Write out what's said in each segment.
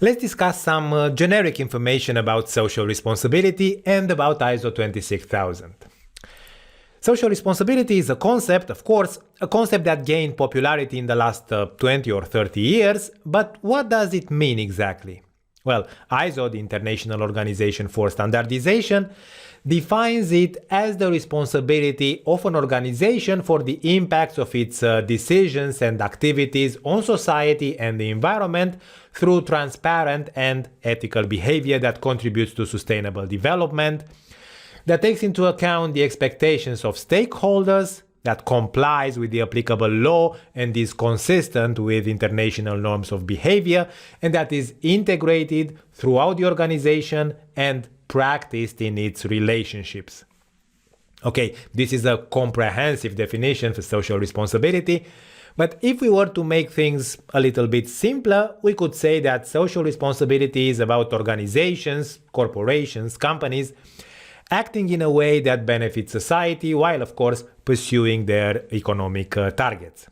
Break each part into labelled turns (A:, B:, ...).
A: Let's discuss some generic information about social responsibility and about ISO 26000. Social responsibility is a concept, of course, a concept that gained popularity in the last 20 or 30 years, but what does it mean exactly? Well, ISO, the International Organization for Standardization, defines it as the responsibility of an organization for the impacts of its decisions and activities on society and the environment through transparent and ethical behavior that contributes to sustainable development, that takes into account the expectations of stakeholders, that complies with the applicable law and is consistent with international norms of behavior, and that is integrated throughout the organization and practiced in its relationships. Okay, this is a comprehensive definition for social responsibility, but if we were to make things a little bit simpler, we could say that social responsibility is about organizations, corporations, companies, acting in a way that benefits society while, of course, pursuing their economic targets.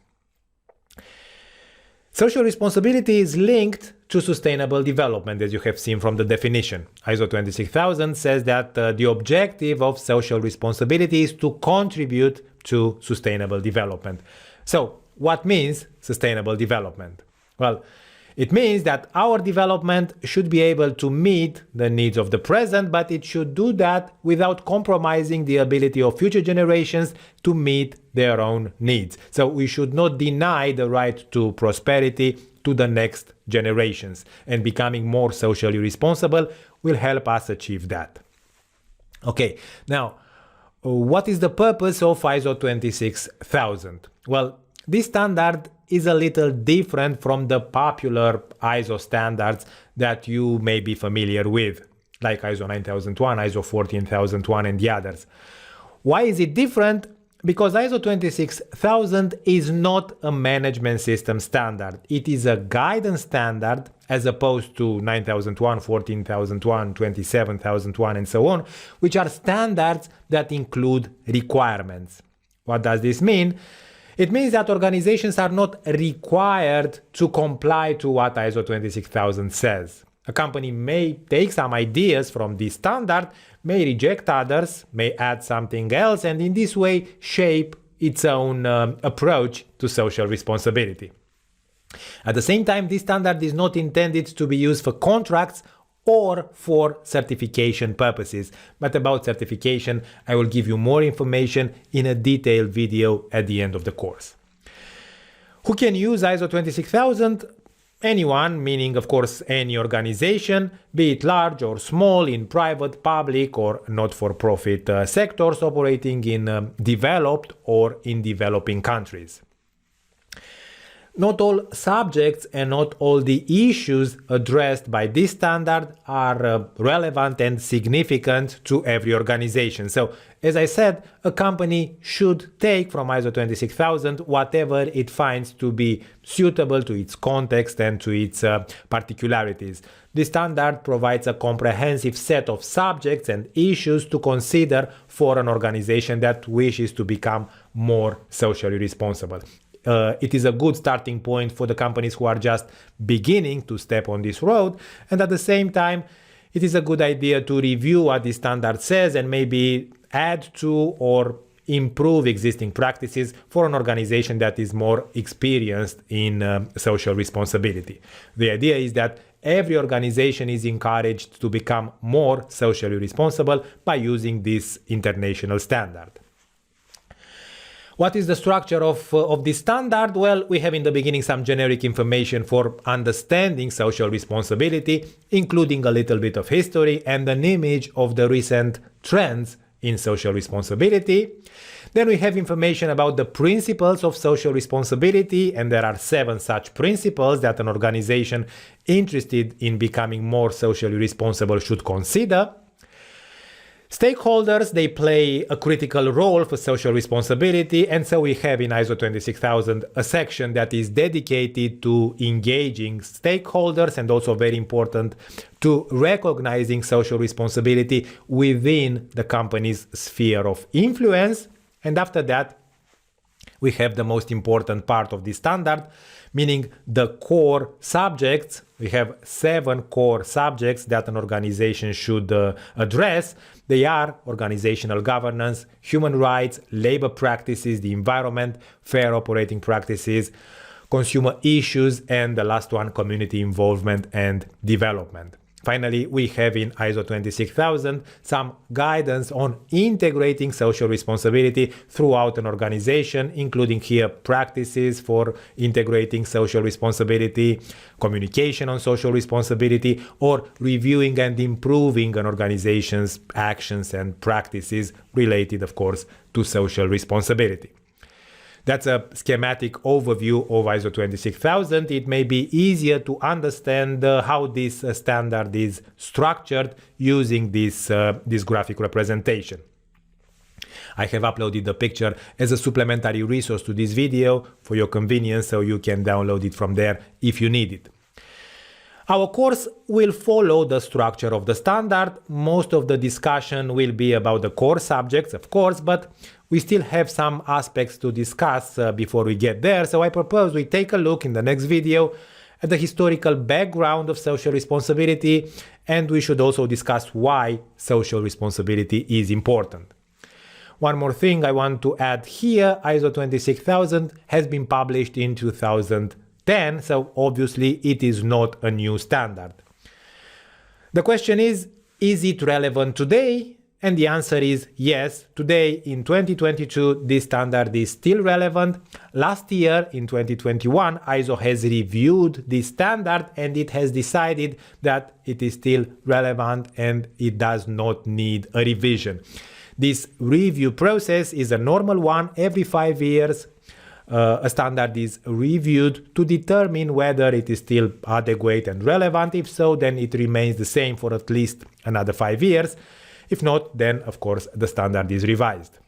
A: Social responsibility is linked to sustainable development, as you have seen from the definition. ISO 26000 says that the objective of social responsibility is to contribute to sustainable development. So, what means sustainable development? Well, it means that our development should be able to meet the needs of the present, but it should do that without compromising the ability of future generations to meet their own needs. So we should not deny the right to prosperity to the next generations, and becoming more socially responsible will help us achieve that. Okay, now, what is the purpose of ISO 26000? Well, this standard is a little different from the popular ISO standards that you may be familiar with, like ISO 9001, ISO 14001, and the others. Why is it different? Because ISO 26000 is not a management system standard. It is a guidance standard as opposed to 9001, 14001, 27001, and so on, which are standards that include requirements. What does this mean? It means that organizations are not required to comply to what ISO 26000 says. A company may take some ideas from this standard, may reject others, may add something else, and in this way shape its own approach to social responsibility. At the same time, this standard is not intended to be used for contracts or for certification purposes. But about certification, I will give you more information in a detailed video at the end of the course. Who can use ISO 26000? Anyone, meaning of course any organization, be it large or small, in private, public, or not-for-profit sectors operating in developed or in developing countries. Not all subjects and not all the issues addressed by this standard are relevant and significant to every organization. So, as I said, a company should take from ISO 26000 whatever it finds to be suitable to its context and to its particularities. This standard provides a comprehensive set of subjects and issues to consider for an organization that wishes to become more socially responsible. It is a good starting point for the companies who are just beginning to step on this road, and at the same time it is a good idea to review what the standard says and maybe add to or improve existing practices for an organization that is more experienced in social responsibility. The idea is that every organization is encouraged to become more socially responsible by using this international standard. What is the structure of this standard? Well, we have in the beginning some generic information for understanding social responsibility, including a little bit of history and an image of the recent trends in social responsibility. Then we have information about the principles of social responsibility, and there are 7 such principles that an organization interested in becoming more socially responsible should consider. Stakeholders, they play a critical role for social responsibility, and so we have in ISO 26000 a section that is dedicated to engaging stakeholders and also very important to recognizing social responsibility within the company's sphere of influence. And after that, we have the most important part of the standard, meaning the core subjects. We have 7 core subjects that an organization should address. They are organizational governance, human rights, labor practices, the environment, fair operating practices, consumer issues, and the last one, community involvement and development. Finally, we have in ISO 26000 some guidance on integrating social responsibility throughout an organization, including here practices for integrating social responsibility, communication on social responsibility, or reviewing and improving an organization's actions and practices related, of course, to social responsibility. That's a schematic overview of ISO 26000. It may be easier to understand how this standard is structured using this graphic representation. I have uploaded the picture as a supplementary resource to this video for your convenience, so you can download it from there if you need it. Our course will follow the structure of the standard. Most of the discussion will be about the core subjects, of course, but we still have some aspects to discuss before we get there. So I propose we take a look in the next video at the historical background of social responsibility, and we should also discuss why social responsibility is important. One more thing I want to add here, ISO 26000 has been published in 2010, so obviously it is not a new standard. The question is it relevant today? And the answer is yes. Today, in 2022, this standard is still relevant. Last year, in 2021, ISO has reviewed this standard and it has decided that it is still relevant and it does not need a revision. This review process is a normal one. Every 5 years, a standard is reviewed to determine whether it is still adequate and relevant. If so, then it remains the same for at least another 5 years. If not, then of course the standard is revised.